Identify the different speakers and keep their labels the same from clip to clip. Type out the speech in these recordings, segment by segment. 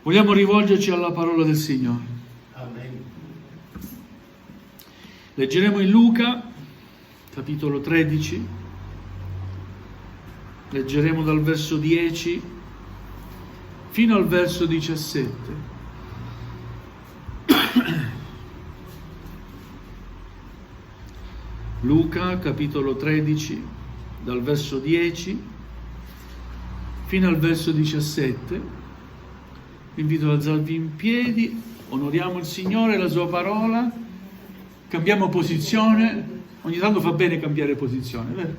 Speaker 1: Vogliamo rivolgerci alla parola del Signore.
Speaker 2: Amen.
Speaker 1: Leggeremo in Luca, capitolo 13, leggeremo dal verso 10 fino al verso 17. Luca, capitolo 13, dal verso 10 fino al verso 17. Vi invito ad alzarvi in piedi, onoriamo il Signore e la Sua parola, cambiamo posizione, ogni tanto fa bene cambiare posizione, vero?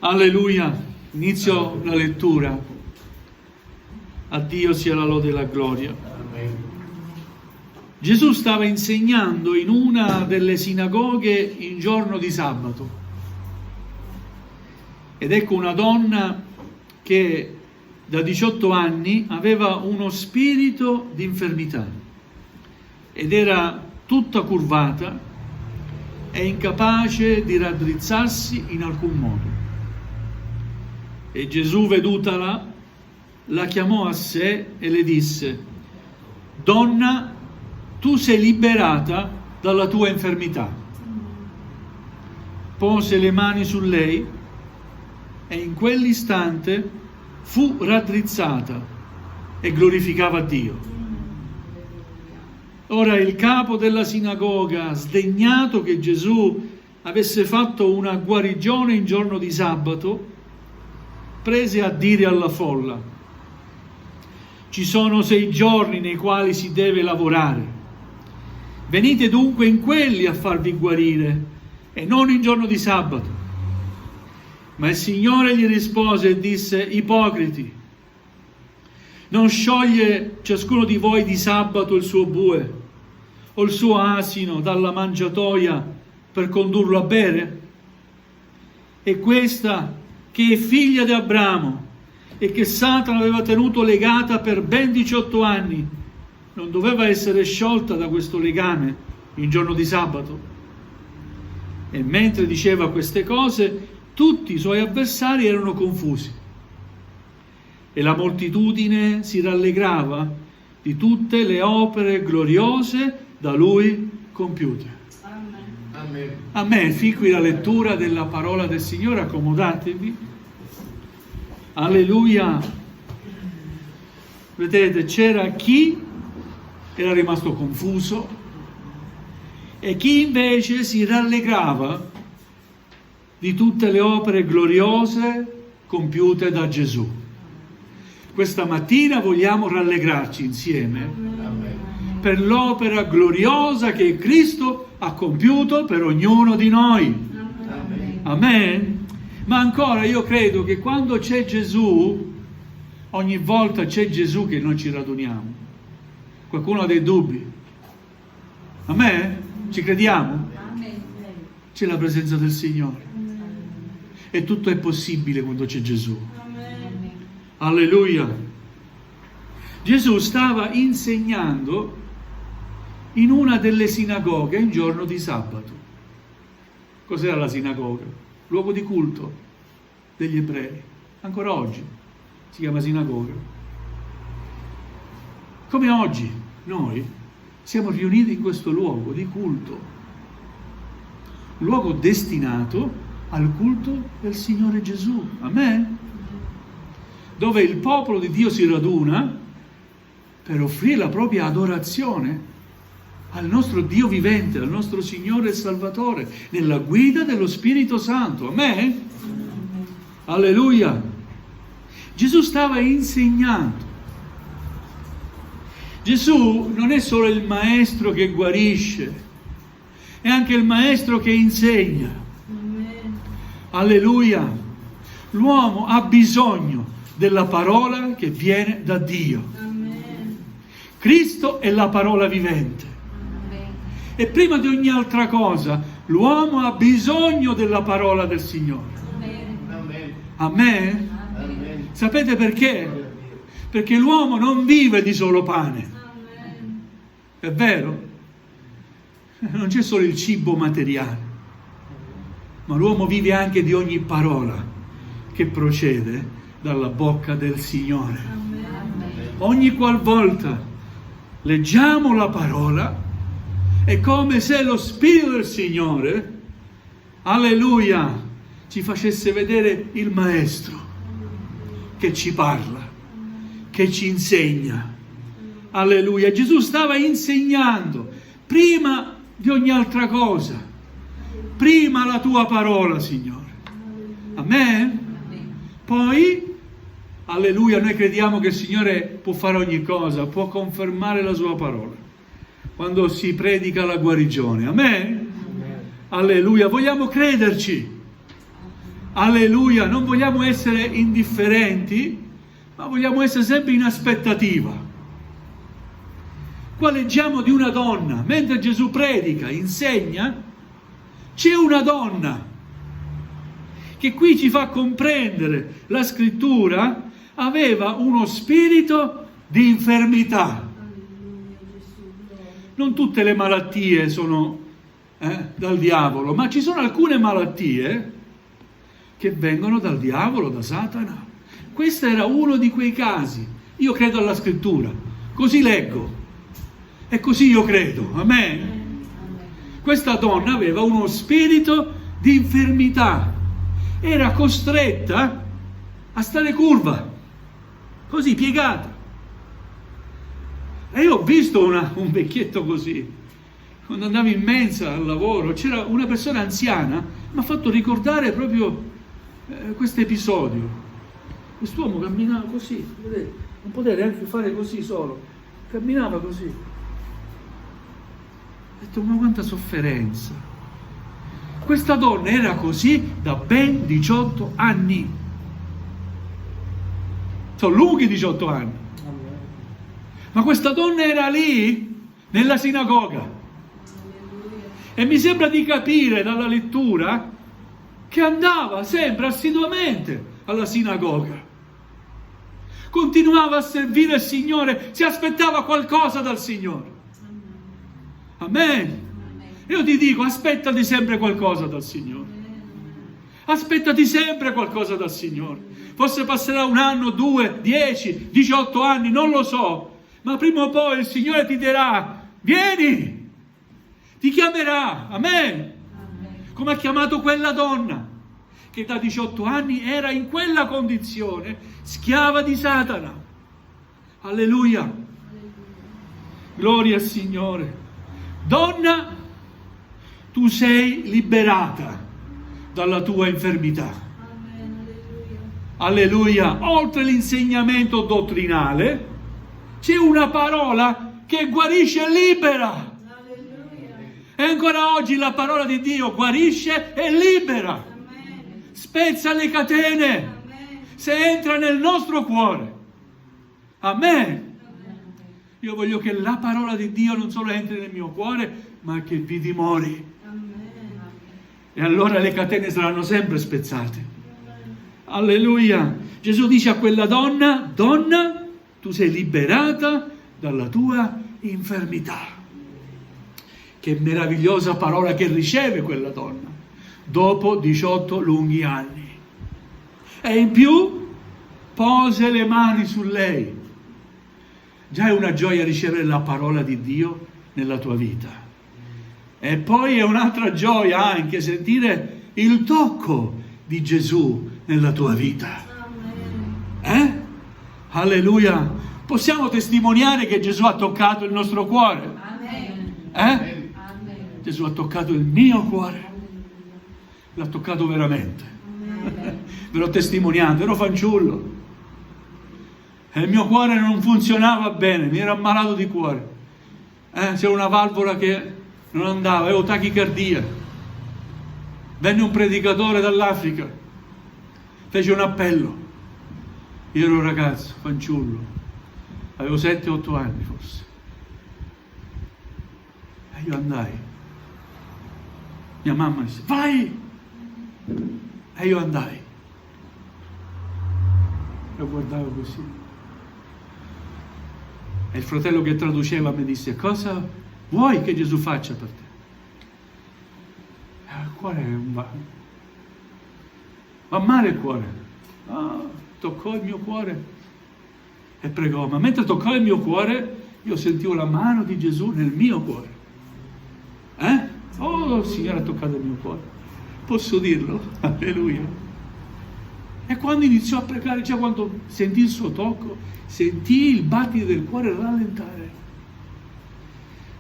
Speaker 1: Alleluia, inizio la lettura, a Dio sia la lode e la gloria.
Speaker 2: Amen.
Speaker 1: Gesù stava insegnando in una delle sinagoghe in giorno di sabato, ed ecco una donna che da 18 anni aveva uno spirito di infermità ed era tutta curvata e incapace di raddrizzarsi in alcun modo. E Gesù, vedutala, la chiamò a sé e le disse: «Donna, tu sei liberata dalla tua infermità». Pose le mani su lei e in quell'istante fu raddrizzata e glorificava Dio. Ora il capo della sinagoga, sdegnato che Gesù avesse fatto una guarigione in giorno di sabato, prese a dire alla folla: «Ci sono 6 giorni nei quali si deve lavorare. Venite dunque in quelli a farvi guarire e non in giorno di sabato». Ma il Signore gli rispose e disse: «Ipocriti, non scioglie ciascuno di voi di sabato il suo bue o il suo asino dalla mangiatoia per condurlo a bere? E questa, che è figlia di Abramo e che Satana aveva tenuto legata per ben 18 anni, non doveva essere sciolta da questo legame in giorno di sabato?» E mentre diceva queste cose, tutti i suoi avversari erano confusi e la moltitudine si rallegrava di tutte le opere gloriose da lui compiute.
Speaker 2: Amen.
Speaker 1: Amen. Fin qui la lettura della parola del Signore, accomodatevi. Alleluia. Vedete, c'era chi era rimasto confuso e chi invece si rallegrava di tutte le opere gloriose compiute da Gesù. Questa mattina vogliamo rallegrarci insieme per l'opera gloriosa che Cristo ha compiuto per ognuno di noi. Amen. Ma ancora io credo che quando c'è Gesù, ogni volta c'è Gesù che noi ci raduniamo. Qualcuno ha dei dubbi? Amen? Ci crediamo? C'è la presenza del Signore. E tutto è possibile quando c'è Gesù.
Speaker 3: Amen.
Speaker 1: Alleluia. Gesù stava insegnando in una delle sinagoghe in giorno di sabato. Cos'era la sinagoga? Luogo di culto degli ebrei. Ancora oggi si chiama sinagoga. Come oggi noi siamo riuniti in questo luogo di culto, luogo destinato al culto del Signore Gesù. Amen? Dove il popolo di Dio si raduna per offrire la propria adorazione al nostro Dio vivente, al nostro Signore e Salvatore, nella guida dello Spirito Santo. Amen? Alleluia. Gesù stava insegnando. Gesù non è solo il maestro che guarisce, è anche il maestro che insegna. Alleluia. L'uomo ha bisogno della parola che viene da Dio.
Speaker 3: Amen.
Speaker 1: Cristo è la parola vivente.
Speaker 3: Amen.
Speaker 1: E prima di ogni altra cosa, l'uomo ha bisogno della parola del Signore.
Speaker 3: Amen.
Speaker 2: Amen.
Speaker 1: Amen?
Speaker 2: Amen.
Speaker 1: Sapete perché? Perché l'uomo non vive di solo pane.
Speaker 3: Amen.
Speaker 1: È vero? Non c'è solo il cibo materiale, ma l'uomo vive anche di ogni parola che procede dalla bocca del Signore.
Speaker 3: Amen.
Speaker 1: ogni qualvolta leggiamo la parola, è come se lo Spirito del Signore, alleluia, ci facesse vedere il Maestro che ci parla, che ci insegna. Alleluia. Gesù stava insegnando prima di ogni altra cosa, prima la tua parola, Signore. Amen? Poi, alleluia, noi crediamo che il Signore può fare ogni cosa, può confermare la sua parola quando si predica la guarigione. Amen? Alleluia, vogliamo crederci. Alleluia, non vogliamo essere indifferenti, ma vogliamo essere sempre in aspettativa. Qua leggiamo di una donna, mentre Gesù predica, insegna, c'è una donna che qui ci fa comprendere la scrittura, aveva uno spirito di infermità. Non tutte le malattie sono dal diavolo, ma ci sono alcune malattie che vengono dal diavolo, da Satana. Questo era uno di quei casi. Io credo alla scrittura, così leggo e così io credo. Amen. Questa donna aveva uno spirito di infermità, era costretta a stare curva, così piegata. E io ho visto un vecchietto così, quando andavo in mensa al lavoro, c'era una persona anziana, mi ha fatto ricordare proprio questo episodio. Quest'uomo camminava così, vedete? Non poteva neanche fare così solo, camminava così. Ho detto, ma quanta sofferenza. Questa donna era così da ben 18 anni. Sono lunghi 18 anni. Ma questa donna era lì, nella sinagoga. E mi sembra di capire dalla lettura che andava sempre assiduamente alla sinagoga. Continuava a servire il Signore, si aspettava qualcosa dal Signore. Amen. Io ti dico, aspettati sempre qualcosa dal Signore. Aspettati sempre qualcosa dal Signore. Forse passerà 1 anno, 2, 10, 18 anni, non lo so. Ma prima o poi il Signore ti dirà, vieni, ti chiamerà. Amen. Come ha chiamato quella donna che da 18 anni era in quella condizione, schiava di Satana. Alleluia. Gloria al Signore. Donna, tu sei liberata dalla tua infermità. Alleluia. Oltre l'insegnamento dottrinale, c'è una parola che guarisce e libera. E ancora oggi la parola di Dio guarisce e libera. Spezza le catene se entra nel nostro cuore. Amen. Io voglio che la parola di Dio non solo entri nel mio cuore, ma che vi dimori. E allora le catene saranno sempre spezzate. Alleluia. Gesù dice a quella donna, donna, tu sei liberata dalla tua infermità. Che meravigliosa parola che riceve quella donna dopo 18 lunghi anni. E in più pose le mani su lei. Già è una gioia ricevere la parola di Dio nella tua vita. E poi è un'altra gioia anche sentire il tocco di Gesù nella tua vita. Alleluia. Possiamo testimoniare che Gesù ha toccato il nostro cuore. Gesù ha toccato il mio cuore. L'ha toccato veramente. Ve l'ho testimoniato, ero fanciullo. E il mio cuore non funzionava bene, mi ero ammalato di cuore. C'era una valvola che non andava, avevo tachicardia. Venne un predicatore dall'Africa, fece un appello. Io ero un ragazzo, fanciullo, avevo 7-8 anni forse. E io andai. Mia mamma disse, vai! E io andai. Io guardavo così. E il fratello che traduceva mi disse, cosa vuoi che Gesù faccia per te? Il cuore va male il cuore. Toccò il mio cuore. e pregò, ma mentre toccava il mio cuore, io sentivo la mano di Gesù nel mio cuore. Oh, il Signore ha toccato il mio cuore. Posso dirlo? Alleluia. E quando iniziò a pregare, cioè quando sentì il suo tocco, sentì il battito del cuore rallentare.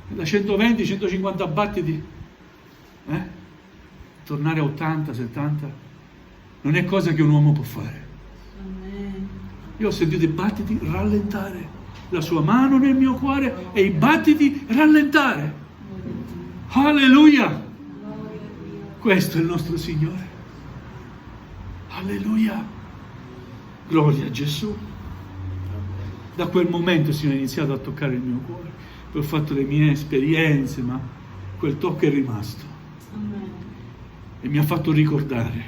Speaker 1: Da 120-150 battiti, tornare a 80, 70, non è cosa che un uomo può fare. Io ho sentito i battiti rallentare, la sua mano nel mio cuore e i battiti rallentare. Alleluia! Questo è il nostro Signore. Alleluia! Gloria a Gesù. Da quel momento il Signore ha iniziato a toccare il mio cuore. Poi ho fatto le mie esperienze, ma quel tocco è rimasto. E mi ha fatto ricordare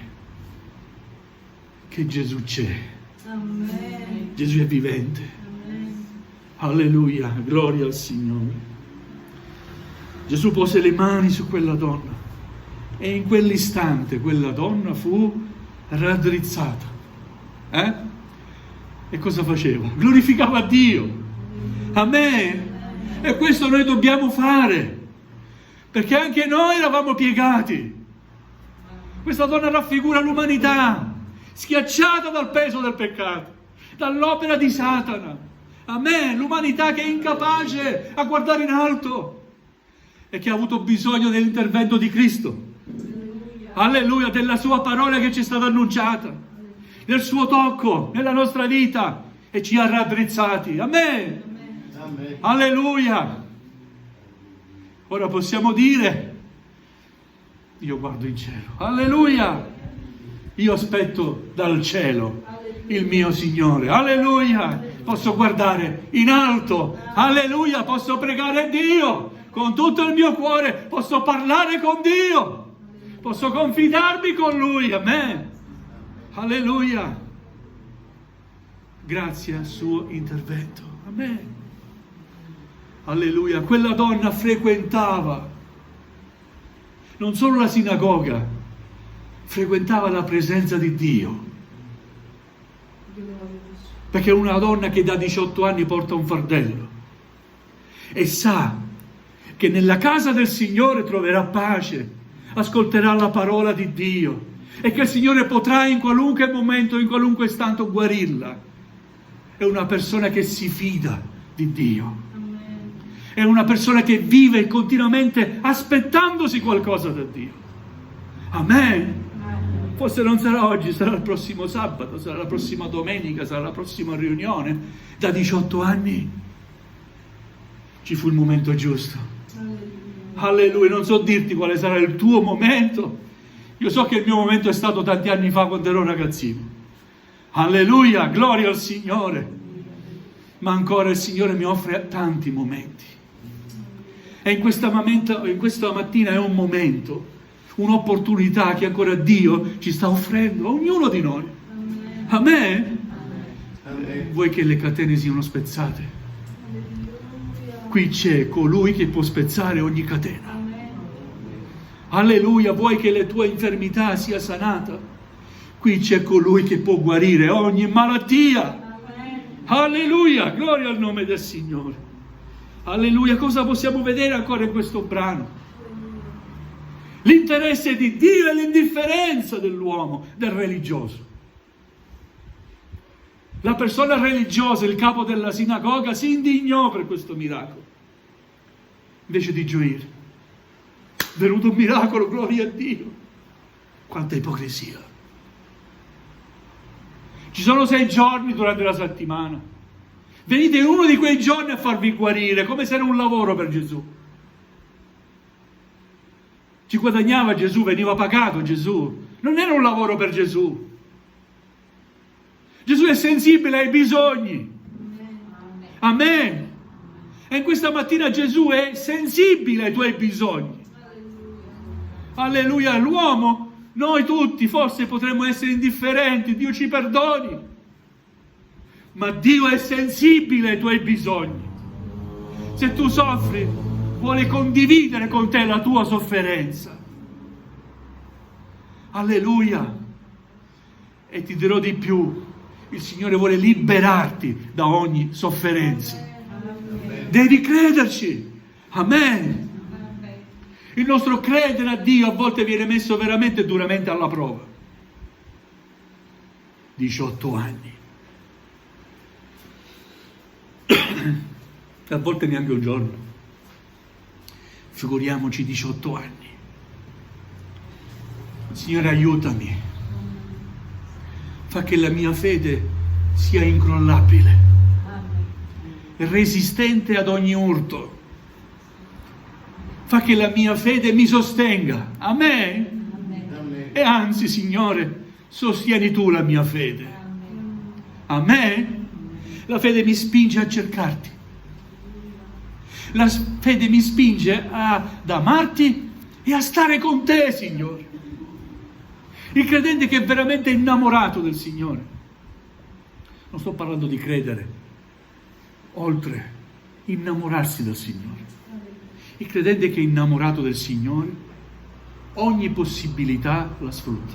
Speaker 1: che Gesù c'è. Gesù è vivente. Alleluia, gloria al Signore. Gesù pose le mani su quella donna e in quell'istante quella donna fu raddrizzata. E cosa faceva? Glorificava Dio. Amen. E questo noi dobbiamo fare, perché anche noi eravamo piegati. Questa donna raffigura l'umanità, schiacciata dal peso del peccato, dall'opera di Satana. Amen. L'umanità che è incapace a guardare in alto e che ha avuto bisogno dell'intervento di Cristo. Alleluia, della sua parola che ci è stata annunciata, del suo tocco nella nostra vita e ci ha raddrizzati. Amen.
Speaker 2: Amen.
Speaker 1: Alleluia. Ora possiamo dire, io guardo in cielo. Alleluia. Io aspetto dal cielo il mio Signore. Alleluia. Posso guardare in alto. Alleluia. Posso pregare Dio con tutto il mio cuore. Posso parlare con Dio. Posso confidarmi con Lui. Amen. Alleluia. Grazie al suo intervento. Amen. Alleluia. Quella donna frequentava non solo la sinagoga, frequentava la presenza di Dio. Perché è una donna che da 18 anni porta un fardello e sa che nella casa del Signore troverà pace, ascolterà la parola di Dio e che il Signore potrà in qualunque momento, in qualunque istante guarirla. È una persona che si fida di Dio. È una persona che vive continuamente aspettandosi qualcosa da Dio. Amen. Forse non sarà oggi, sarà il prossimo sabato, sarà la prossima domenica, sarà la prossima riunione. Da 18 anni ci fu il momento giusto. Alleluia. Non so dirti quale sarà il tuo momento. Io so che il mio momento è stato tanti anni fa quando ero ragazzino. Alleluia, gloria al Signore. Ma ancora il Signore mi offre tanti momenti. E in questa mattina è un momento, un'opportunità che ancora Dio ci sta offrendo a ognuno di noi. Amen.
Speaker 2: Amen.
Speaker 1: Vuoi che le catene siano spezzate? Qui c'è colui che può spezzare ogni catena. Alleluia. Vuoi che la tua infermità sia sanata? Qui c'è colui che può guarire ogni malattia. Alleluia. Gloria al nome del Signore. Alleluia. Cosa possiamo vedere ancora in questo brano? L'interesse di Dio e l'indifferenza dell'uomo, del religioso. La persona religiosa, il capo della sinagoga, si indignò per questo miracolo, invece di gioire. È venuto un miracolo, gloria a Dio. Quanta ipocrisia. Ci sono 6 giorni durante la settimana. Venite in uno di quei giorni a farvi guarire, come se era un lavoro per Gesù. Ci guadagnava Gesù, veniva pagato Gesù. Non era un lavoro per Gesù. Gesù è sensibile ai bisogni. Amen. E in questa mattina Gesù è sensibile ai tuoi bisogni. Alleluia. L'uomo, noi tutti forse potremmo essere indifferenti, Dio ci perdoni. Ma Dio è sensibile ai tuoi bisogni. Se tu soffri, vuole condividere con te la tua sofferenza. Alleluia. E ti dirò di più. Il Signore vuole liberarti da ogni sofferenza.
Speaker 2: Amen.
Speaker 1: Devi crederci. Amen. Il nostro credere a Dio a volte viene messo veramente duramente alla prova. 18 anni. A volte neanche un giorno. Figuriamoci 18 anni. Signore, aiutami. Fa che la mia fede sia incrollabile, resistente ad ogni urto. Fa che la mia fede mi sostenga. Amen.
Speaker 2: Amen.
Speaker 1: E anzi, Signore, sostieni tu la mia fede. Amen. La fede mi spinge a cercarti. La fede mi spinge ad amarti e a stare con te, Signore. Il credente che è veramente innamorato del Signore. Non sto parlando di credere, oltre innamorarsi del Signore. Il credente che è innamorato del Signore, ogni possibilità la sfrutta.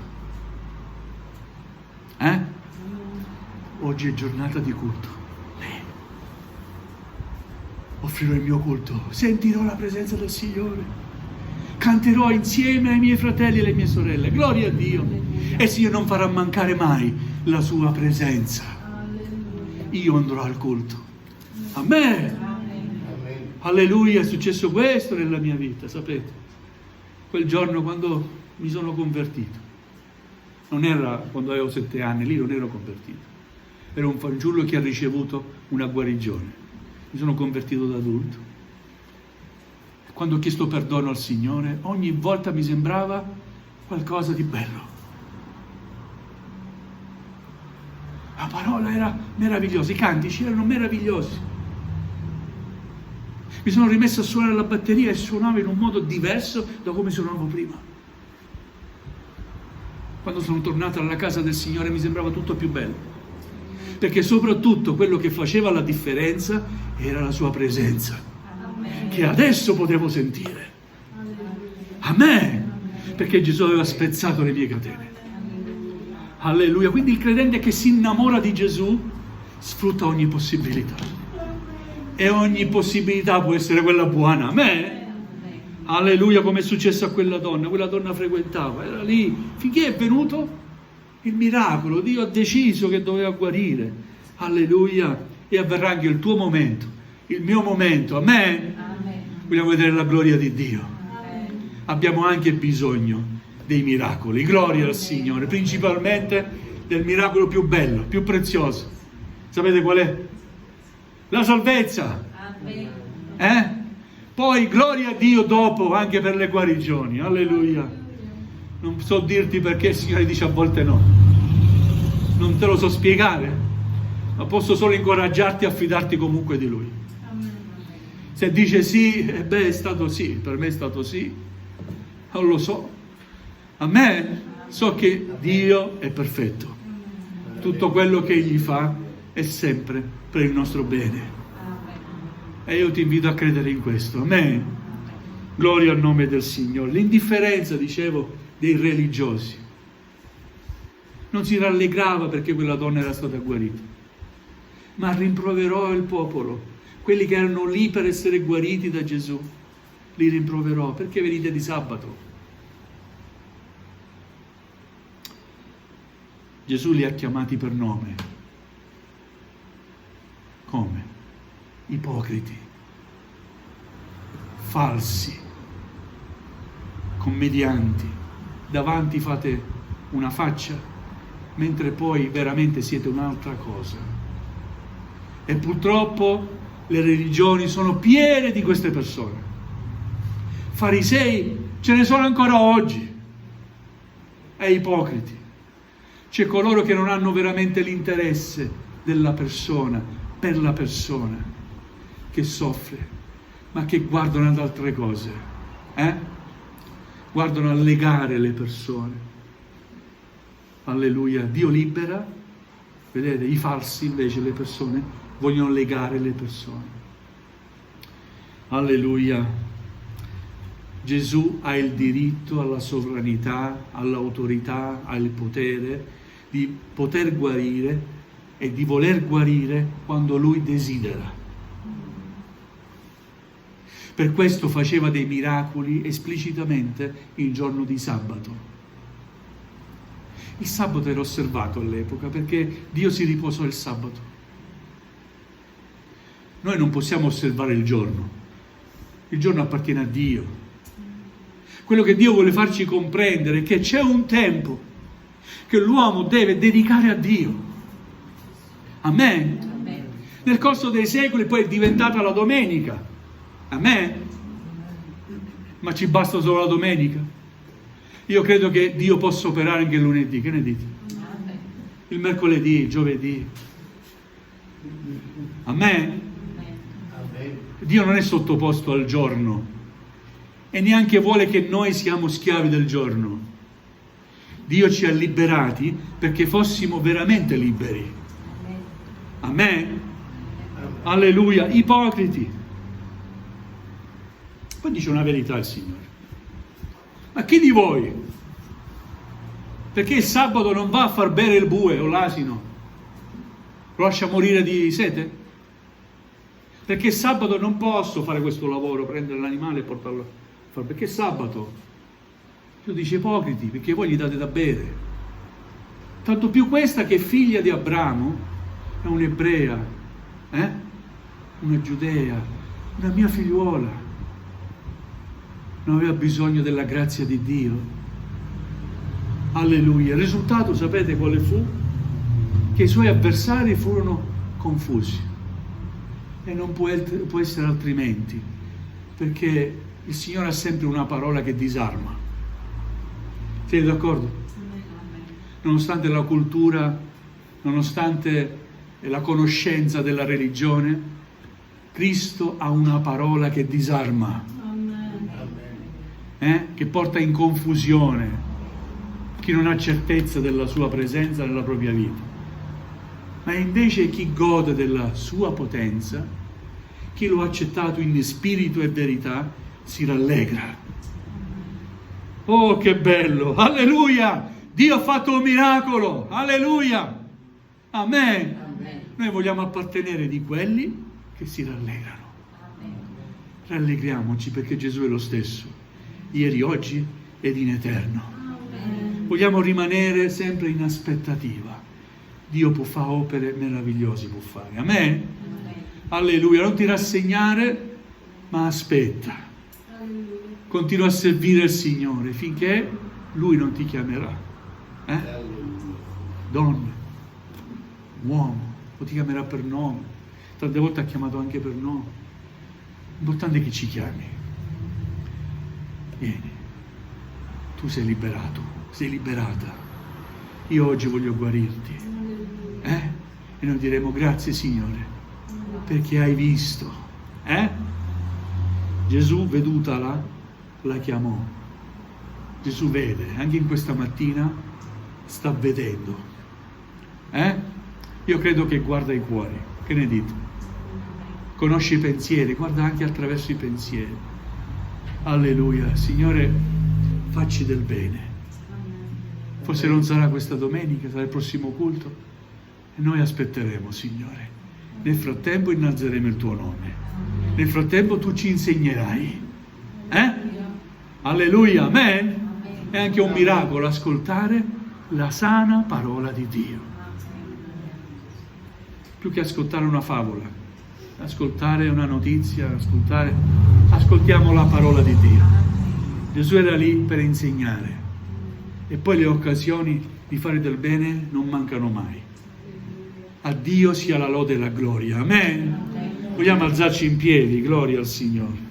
Speaker 1: Oggi è giornata di culto. Offrirò il mio culto, sentirò la presenza del Signore. Canterò insieme ai miei fratelli e alle mie sorelle. Gloria a Dio. E il Signore non farà mancare mai la sua presenza. Io andrò al culto. Amen.
Speaker 2: Amen.
Speaker 1: Alleluia, è successo questo nella mia vita, sapete? Quel giorno quando mi sono convertito. Non era quando avevo 7 anni, lì non ero convertito. Era un fanciullo che ha ricevuto una guarigione. Mi sono convertito da adulto. Quando ho chiesto perdono al Signore, ogni volta mi sembrava qualcosa di bello. La parola era meravigliosa, i cantici erano meravigliosi. Mi sono rimesso a suonare la batteria e suonavo in un modo diverso da come suonavo prima. Quando sono tornato alla casa del Signore mi sembrava tutto più bello. Perché soprattutto quello che faceva la differenza era la sua presenza. Che adesso potevo sentire. Amen. Perché Gesù aveva spezzato le mie catene. Alleluia. Quindi il credente che si innamora di Gesù sfrutta ogni possibilità. E ogni possibilità può essere quella buona. Amen. Alleluia, come è successo a quella donna frequentava, era lì, finché è venuto il miracolo, Dio ha deciso che doveva guarire. Alleluia. E avverrà anche il tuo momento, il mio momento. Amen. Vogliamo vedere la gloria di Dio. Abbiamo anche bisogno dei miracoli. Gloria al Signore, principalmente del miracolo più bello, più prezioso. Sapete qual è? La salvezza. Poi gloria a Dio dopo anche per le guarigioni. Alleluia. Non so dirti perché il Signore dice a volte no. Non te lo so spiegare, ma posso solo incoraggiarti a fidarti comunque di Lui. Se dice sì, è stato sì, per me è stato sì, non lo so. A me so che Dio è perfetto. Tutto quello che Egli fa è sempre per il nostro bene. E io ti invito a credere in questo. Amen. Gloria al nome del Signore. L'indifferenza, dicevo, dei religiosi. Non si rallegrava perché quella donna era stata guarita, ma rimproverò il popolo. Quelli che erano lì per essere guariti da Gesù, li rimproverò. Perché venite di sabato? Gesù li ha chiamati per nome. Come? Ipocriti, falsi, commedianti. Davanti fate una faccia, mentre poi veramente siete un'altra cosa. E purtroppo le religioni sono piene di queste persone. Farisei ce ne sono ancora oggi. E ipocriti. C'è coloro che non hanno veramente l'interesse della persona, per la persona che soffre, ma che guardano ad altre cose. Guardano a legare le persone. Alleluia. Dio libera. Vedete, i falsi invece, le persone vogliono legare le persone. Alleluia. Gesù ha il diritto alla sovranità, all'autorità, al potere di poter guarire e di voler guarire quando Lui desidera. Per questo faceva dei miracoli esplicitamente il giorno di sabato. Il sabato era osservato all'epoca perché Dio si riposò il sabato. Noi non possiamo osservare il giorno appartiene a Dio. Quello che Dio vuole farci comprendere è che c'è un tempo che l'uomo deve dedicare a Dio. Amen.
Speaker 3: Amen.
Speaker 1: Nel corso dei secoli poi è diventata la domenica. Amen. Ma ci basta solo la domenica? Io credo che Dio possa operare anche il lunedì, che ne dite?
Speaker 3: Amen.
Speaker 1: Il mercoledì, il giovedì. Amen.
Speaker 2: Amen.
Speaker 1: Dio non è sottoposto al giorno e neanche vuole che noi siamo schiavi del giorno. Dio ci ha liberati perché fossimo veramente liberi. Amen. Alleluia. Ipocriti. Poi dice una verità il Signore. Ma chi di voi? Perché il sabato non va a far bere il bue o l'asino? Lo lascia morire di sete? Perché il sabato non posso fare questo lavoro, prendere l'animale e portarlo a fare. Perché è sabato? Dio dice ipocriti, perché voi gli date da bere. Tanto più questa che è figlia di Abramo, è un'ebrea, una giudea, una mia figliuola. Non aveva bisogno della grazia di Dio. Alleluia. Il risultato, sapete quale fu? Che i suoi avversari furono confusi. E non può essere altrimenti, perché il Signore ha sempre una parola che disarma. Siete d'accordo? Nonostante la cultura, nonostante la conoscenza della religione, Cristo ha una parola che disarma. Che porta in confusione chi non ha certezza della sua presenza nella propria vita. Ma invece chi gode della sua potenza, chi lo ha accettato in spirito e verità, si rallegra. Oh, che bello! Alleluia! Dio ha fatto un miracolo! Alleluia! Amen!
Speaker 3: Amen.
Speaker 1: Noi vogliamo appartenere di quelli che si rallegrano.
Speaker 3: Amen.
Speaker 1: Rallegriamoci perché Gesù è lo stesso. Ieri, oggi ed in eterno.
Speaker 3: Amen.
Speaker 1: Vogliamo rimanere sempre in aspettativa. Dio può fare opere meravigliose, può fare. Amen?
Speaker 3: Amen.
Speaker 1: Alleluia. Non ti rassegnare, ma aspetta.
Speaker 3: Alleluia.
Speaker 1: Continua a servire il Signore finché Lui non ti chiamerà.
Speaker 2: Alleluia.
Speaker 1: Donna, uomo, o ti chiamerà per nome. Tante volte ha chiamato anche per nome. L'importante è che ci chiami. Vieni, tu sei liberato, sei liberata. Io oggi voglio guarirti. E noi diremo grazie Signore, perché hai visto. Gesù vedutala, la chiamò. Gesù vede, anche in questa mattina sta vedendo. Io credo che guarda i cuori. Che ne dite? Conosce i pensieri, guarda anche attraverso i pensieri. Alleluia. Signore, facci del bene. Forse non sarà questa domenica, sarà il prossimo culto. E noi aspetteremo, Signore. Nel frattempo innalzeremo il tuo nome. Nel frattempo tu ci insegnerai. Alleluia. Amen. È anche un miracolo ascoltare la sana parola di Dio. Più che ascoltare una favola, ascoltare una notizia, ascoltiamo la parola di Dio. Gesù era lì per insegnare e poi le occasioni di fare del bene non mancano mai. A Dio sia la lode e la gloria. Amen. Vogliamo alzarci in piedi, gloria al Signore.